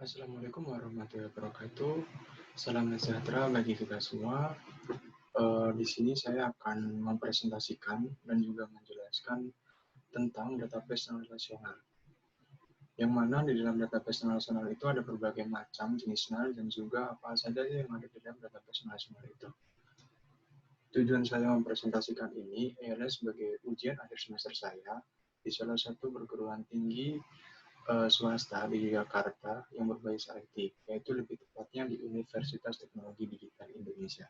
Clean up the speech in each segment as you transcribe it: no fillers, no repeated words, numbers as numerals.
Assalamualaikum warahmatullahi wabarakatuh. Salam sejahtera bagi kita semua. Di sini saya akan mempresentasikan dan juga menjelaskan tentang database relasional. Yang mana di dalam database relasional itu ada berbagai macam jenisnya dan juga apa saja yang ada di dalam database relasional itu. Tujuan saya mempresentasikan ini ialah sebagai ujian akhir semester saya di salah satu perguruan tinggi swasta di Jakarta yang berbasis IT, yaitu lebih tepatnya di Universitas Teknologi Digital Indonesia.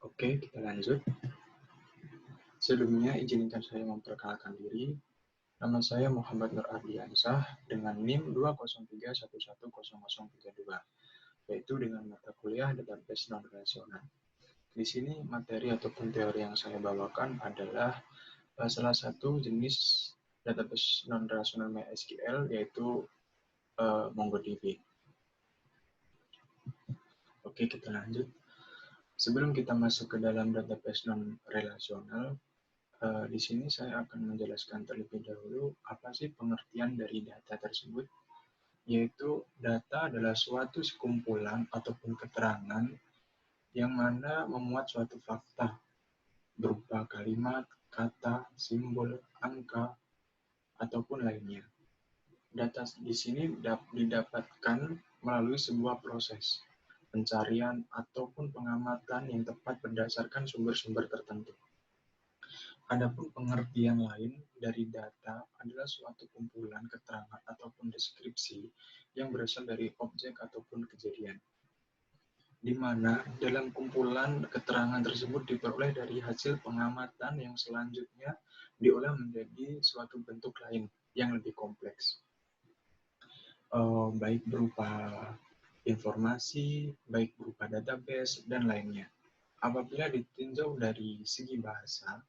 Oke, kita lanjut. Sebelumnya, izinkan saya memperkenalkan diri. Nama saya Muhammad Nur Ardiansah dengan NIM 203110032, yaitu dengan mata kuliah database non-relasional. Di sini materi ataupun teori yang saya bawakan adalah salah satu jenis database non-relasional MySQL, yaitu MongoDB. Oke, kita lanjut. Sebelum kita masuk ke dalam database non-relasional, di sini saya akan menjelaskan terlebih dahulu apa sih pengertian dari data tersebut, yaitu data adalah suatu sekumpulan ataupun keterangan yang mana memuat suatu fakta berupa kalimat, kata, simbol, angka, ataupun lainnya. Data di sini didapatkan melalui sebuah proses pencarian ataupun pengamatan yang tepat berdasarkan sumber-sumber tertentu. Adapun pengertian lain dari data adalah suatu kumpulan keterangan ataupun deskripsi yang berasal dari objek ataupun kejadian, di mana dalam kumpulan keterangan tersebut diperoleh dari hasil pengamatan yang selanjutnya diolah menjadi suatu bentuk lain yang lebih kompleks, baik berupa informasi, baik berupa database, dan lainnya. Apabila ditinjau dari segi bahasa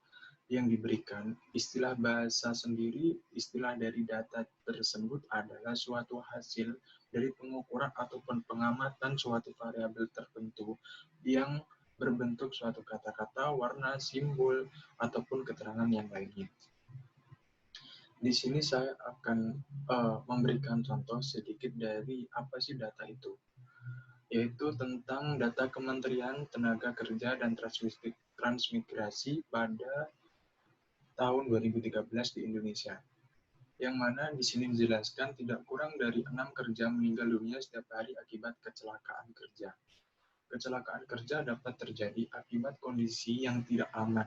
yang diberikan, istilah bahasa sendiri, istilah dari data tersebut adalah suatu hasil dari pengukuran ataupun pengamatan suatu variabel tertentu yang berbentuk suatu kata-kata, warna, simbol, ataupun keterangan yang lainnya. Di sini saya akan memberikan contoh sedikit dari apa sih data itu, yaitu tentang data Kementerian Tenaga Kerja dan Transmigrasi pada tahun 2013 di Indonesia, yang mana di sini dijelaskan tidak kurang dari 6 kerja meninggal dunia setiap hari akibat kecelakaan kerja. Kecelakaan kerja dapat terjadi akibat kondisi yang tidak aman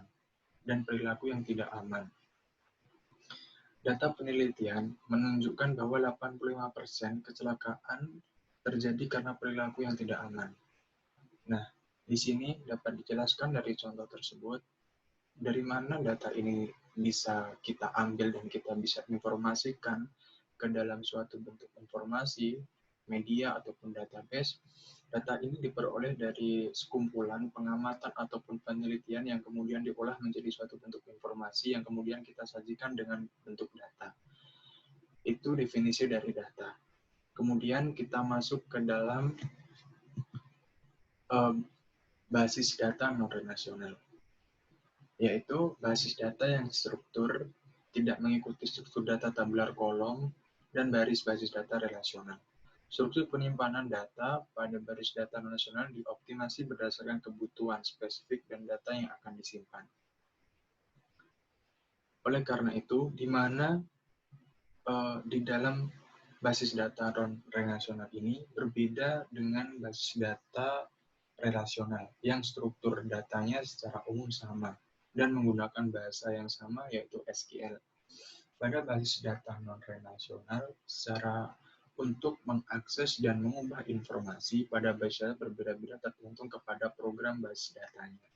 dan perilaku yang tidak aman. Data penelitian menunjukkan bahwa 85% kecelakaan terjadi karena perilaku yang tidak aman. Nah, di sini dapat dijelaskan dari contoh tersebut, dari mana data ini bisa kita ambil dan kita bisa informasikan ke dalam suatu bentuk informasi, media, ataupun database. Data ini diperoleh dari sekumpulan pengamatan ataupun penelitian yang kemudian diolah menjadi suatu bentuk informasi yang kemudian kita sajikan dengan bentuk data. Itu definisi dari data. Kemudian kita masuk ke dalam basis data non-relasional, yaitu basis data yang struktur tidak mengikuti struktur data tabular kolom dan baris basis data relasional. Struktur penyimpanan data pada baris data relasional dioptimasi berdasarkan kebutuhan spesifik dan data yang akan disimpan. Oleh karena itu, di mana di dalam basis data relasional ini berbeda dengan basis data relasional yang struktur datanya secara umum sama dan menggunakan bahasa yang sama, yaitu SQL. Pada basis data non-relasional, secara untuk mengakses dan mengubah informasi pada basis data berbeda-beda tergantung kepada program basis datanya.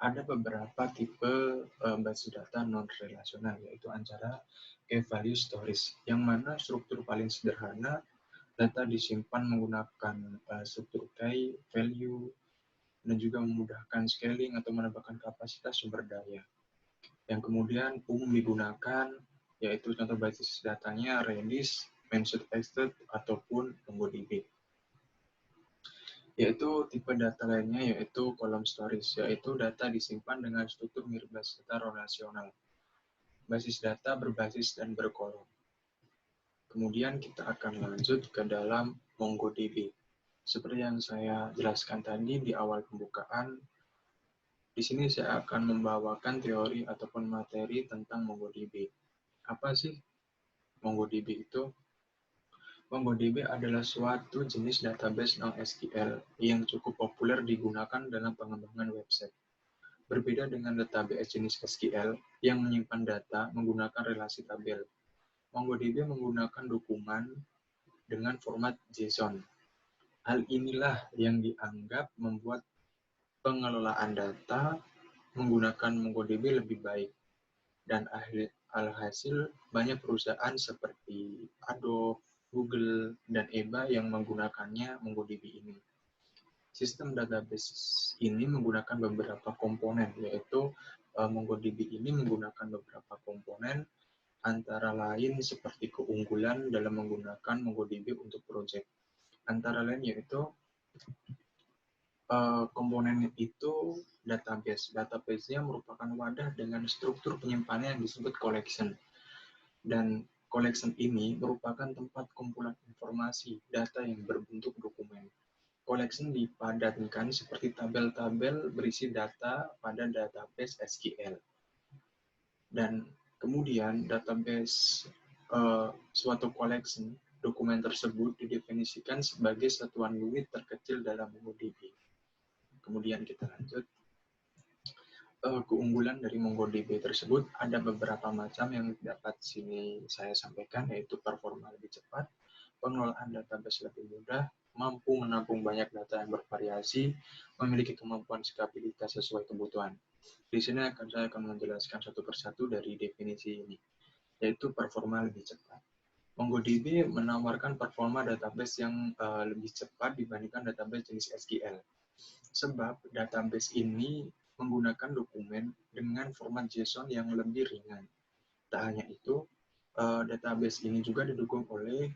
Ada beberapa tipe basis data non-relasional, yaitu antara key value stories, yang mana struktur paling sederhana, data disimpan menggunakan struktur key value, dan juga memudahkan scaling atau menambahkan kapasitas sumber daya. Yang kemudian umum digunakan, yaitu contoh basis datanya Redis, Manifested, ataupun MongoDB. Yaitu tipe data lainnya yaitu column storage, yaitu data disimpan dengan struktur mirip basis data relasional. Basis data berbasis dan berkolom. Kemudian kita akan lanjut ke dalam MongoDB. Seperti yang saya jelaskan tadi di awal pembukaan, di sini saya akan membawakan teori ataupun materi tentang MongoDB. Apa sih MongoDB itu? MongoDB adalah suatu jenis database NoSQL yang cukup populer digunakan dalam pengembangan website. Berbeda dengan database jenis SQL yang menyimpan data menggunakan relasi tabel. MongoDB menggunakan dokumen dengan format JSON. Hal inilah yang dianggap membuat pengelolaan data menggunakan MongoDB lebih baik. Dan alhasil banyak perusahaan seperti Adobe, Google, dan EBA yang menggunakannya MongoDB ini. Sistem database ini menggunakan beberapa komponen, yaitu MongoDB ini menggunakan beberapa komponen, antara lain seperti keunggulan dalam menggunakan MongoDB untuk proyek. Antara lain yaitu komponen itu database. Database-nya merupakan wadah dengan struktur penyimpanan yang disebut collection. Dan collection ini merupakan tempat kumpulan informasi, data yang berbentuk dokumen. Collection dipadatkan seperti tabel-tabel berisi data pada database SQL. Dan kemudian database suatu collection, dokumen tersebut didefinisikan sebagai satuan unit terkecil dalam MongoDB. Kemudian kita lanjut. Keunggulan dari MongoDB tersebut ada beberapa macam yang dapat sini saya sampaikan, yaitu performa lebih cepat, pengelolaan database lebih mudah, mampu menampung banyak data yang bervariasi, memiliki kemampuan skalabilitas sesuai kebutuhan. Di sini saya akan menjelaskan satu persatu dari definisi ini, yaitu performa lebih cepat. MongoDB menawarkan performa database yang lebih cepat dibandingkan database jenis SQL. Sebab database ini menggunakan dokumen dengan format JSON yang lebih ringan. Tak hanya itu, database ini juga didukung oleh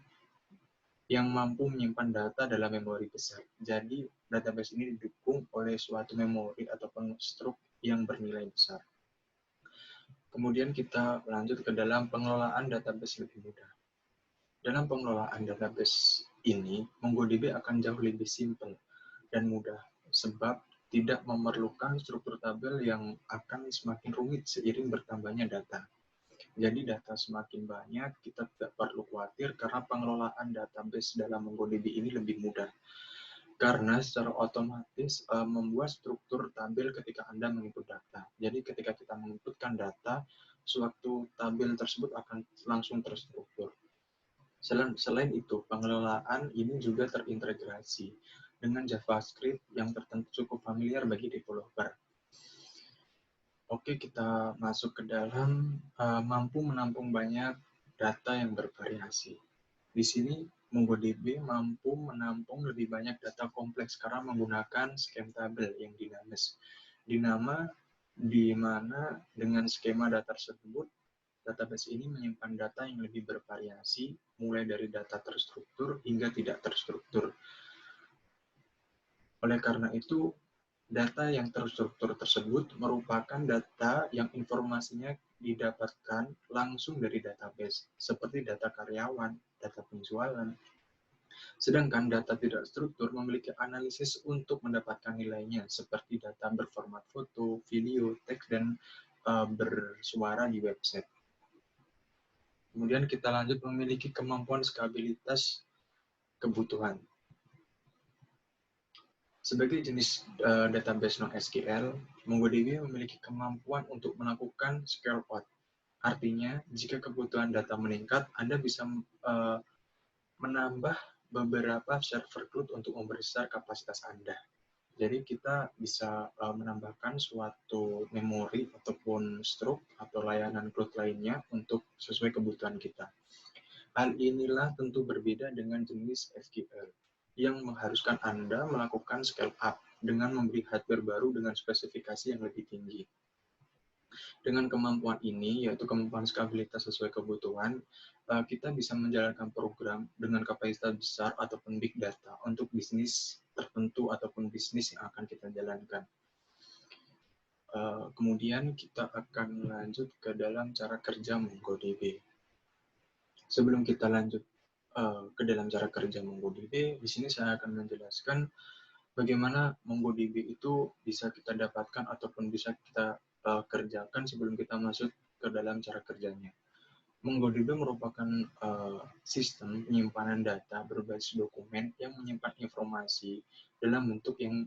yang mampu menyimpan data dalam memori besar. Jadi, database ini didukung oleh suatu memori ataupun struk yang bernilai besar. Kemudian kita lanjut ke dalam pengelolaan database lebih mudah. Dalam pengelolaan database ini, MongoDB akan jauh lebih simpel dan mudah, sebab tidak memerlukan struktur tabel yang akan semakin rumit seiring bertambahnya data. Jadi data semakin banyak, kita tidak perlu khawatir karena pengelolaan database dalam MongoDB ini lebih mudah. Karena secara otomatis membuat struktur tabel ketika Anda menginput data. Jadi ketika kita menginputkan data, suatu tabel tersebut akan langsung terstruktur. Selain itu, pengelolaan ini juga terintegrasi dengan JavaScript yang tertentu cukup familiar bagi developer. Oke, kita masuk ke dalam mampu menampung banyak data yang bervariasi. Di sini MongoDB mampu menampung lebih banyak data kompleks karena menggunakan skema tabel yang dinamis. Di mana dengan skema data tersebut, database ini menyimpan data yang lebih bervariasi, mulai dari data terstruktur hingga tidak terstruktur. Oleh karena itu, data yang terstruktur tersebut merupakan data yang informasinya didapatkan langsung dari database, seperti data karyawan, data penjualan. Sedangkan data tidak struktur memiliki analisis untuk mendapatkan nilainya, seperti data berformat foto, video, teks, dan bersuara di website. Kemudian kita lanjut memiliki kemampuan skalabilitas kebutuhan. Sebagai jenis database NoSQL, MongoDB memiliki kemampuan untuk melakukan scale out. Artinya, jika kebutuhan data meningkat, Anda bisa menambah beberapa server CRUD untuk membesar kapasitas Anda. Jadi kita bisa menambahkan suatu memori ataupun struk atau layanan CRUD lainnya untuk sesuai kebutuhan kita. Hal inilah tentu berbeda dengan jenis SQL yang mengharuskan Anda melakukan scale up dengan memberi hardware baru dengan spesifikasi yang lebih tinggi. Dengan kemampuan ini, yaitu kemampuan skalabilitas sesuai kebutuhan, kita bisa menjalankan program dengan kapasitas besar ataupun big data untuk bisnis tertentu ataupun bisnis yang akan kita jalankan. Kemudian kita akan lanjut ke dalam cara kerja MongoDB. Sebelum kita lanjut ke dalam cara kerja MongoDB, di sini saya akan menjelaskan bagaimana MongoDB itu bisa kita dapatkan ataupun bisa kita kerjakan sebelum kita masuk ke dalam cara kerjanya. MongoDB merupakan sistem penyimpanan data berbasis dokumen yang menyimpan informasi dalam bentuk yang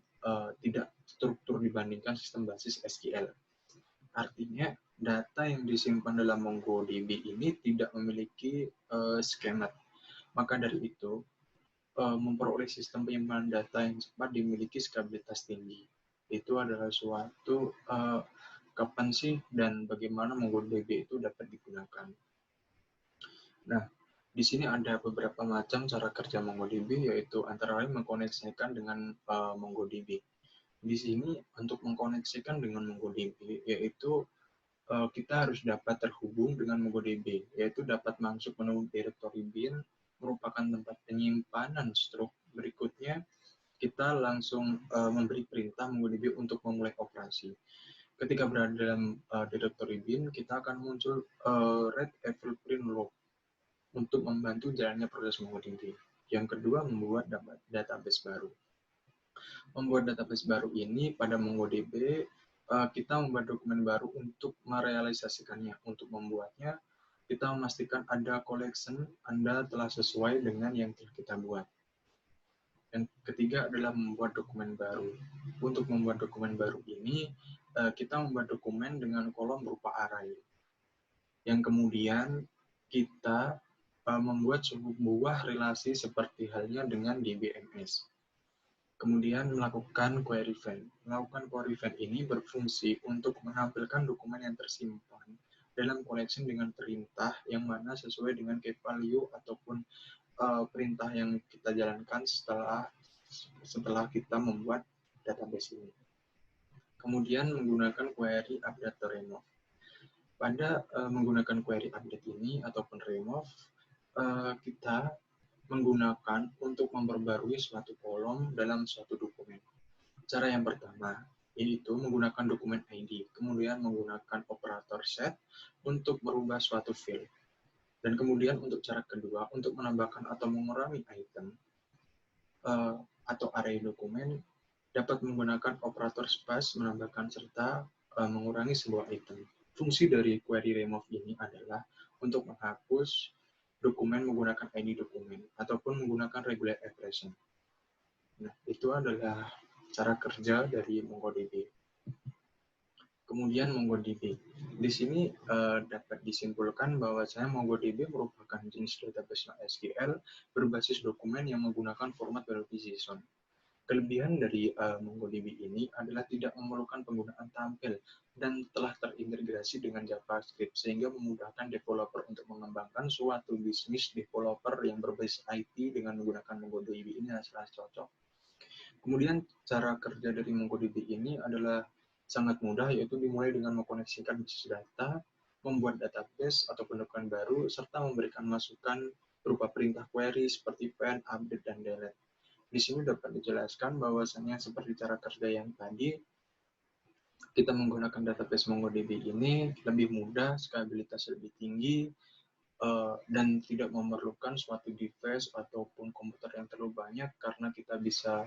tidak struktur dibandingkan sistem basis SQL. Artinya, data yang disimpan dalam MongoDB ini tidak memiliki skema. Maka dari itu, memperoleh sistem penyimpanan data yang cepat dimiliki stabilitas tinggi. Itu adalah suatu kapan sih dan bagaimana MongoDB itu dapat digunakan. Nah, di sini ada beberapa macam cara kerja MongoDB, yaitu antara lain mengkoneksikan dengan MongoDB. Di sini untuk mengkoneksikan dengan MongoDB, yaitu kita harus dapat terhubung dengan MongoDB, yaitu dapat masuk menu directory bin, merupakan tempat penyimpanan struk. Berikutnya, kita langsung memberi perintah MongoDB untuk memulai operasi. Ketika berada dalam directory bin, kita akan muncul read evil print log untuk membantu jalannya proses MongoDB. Yang kedua, membuat database baru. Membuat database baru ini pada MongoDB, kita membuat dokumen baru untuk merealisasikannya. Untuk membuatnya, kita memastikan ada collection Anda telah sesuai dengan yang telah kita buat. Yang ketiga adalah membuat dokumen baru. Untuk membuat dokumen baru ini, kita membuat dokumen dengan kolom berupa array. Yang kemudian kita membuat sebuah relasi seperti halnya dengan DBMS. Kemudian melakukan query find. Melakukan query find ini berfungsi untuk menampilkan dokumen yang tersimpan dalam collection dengan perintah yang mana sesuai dengan key value ataupun perintah yang kita jalankan setelah kita membuat database ini. Kemudian menggunakan query update atau remove. Pada menggunakan query update ini ataupun remove, kita menggunakan untuk memperbarui suatu kolom dalam suatu dokumen. Cara yang pertama yaitu menggunakan dokumen ID, kemudian menggunakan operator set untuk merubah suatu field. Dan kemudian untuk cara kedua, untuk menambahkan atau mengurangi item atau array dokumen, dapat menggunakan operator space menambahkan serta mengurangi sebuah item. Fungsi dari query remove ini adalah untuk menghapus dokumen menggunakan ID dokumen ataupun menggunakan regular expression. Nah, itu adalah cara kerja dari MongoDB. Kemudian MongoDB. Di sini dapat disimpulkan bahwasanya MongoDB merupakan jenis database SQL berbasis dokumen yang menggunakan format variable JSON. Kelebihan dari MongoDB ini adalah tidak memerlukan penggunaan tampil dan telah terintegrasi dengan JavaScript sehingga memudahkan developer untuk mengembangkan suatu bisnis developer yang berbasis IT dengan menggunakan MongoDB ini sangat cocok. Kemudian cara kerja dari MongoDB ini adalah sangat mudah, yaitu dimulai dengan mengkoneksikan basis data, membuat database atau dokumen baru, serta memberikan masukan berupa perintah query seperti find, update, dan delete. Di sini dapat dijelaskan bahwasannya seperti cara kerja yang tadi, kita menggunakan database MongoDB ini lebih mudah, skabilitas lebih tinggi, dan tidak memerlukan suatu device ataupun komputer yang terlalu banyak karena kita bisa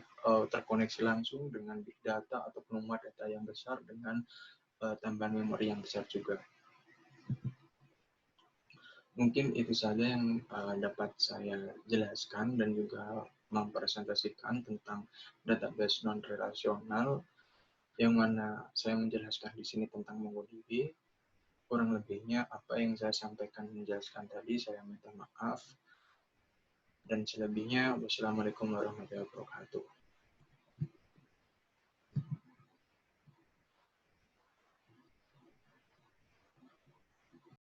terkoneksi langsung dengan big data ataupun muat data yang besar dengan tambahan memori yang besar juga. Mungkin itu saja yang dapat saya jelaskan dan juga mempresentasikan tentang database non-relasional yang mana saya menjelaskan di sini tentang MongoDB. Kurang lebihnya apa yang saya sampaikan menjelaskan tadi, saya minta maaf. Dan selebihnya, wassalamualaikum warahmatullahi wabarakatuh.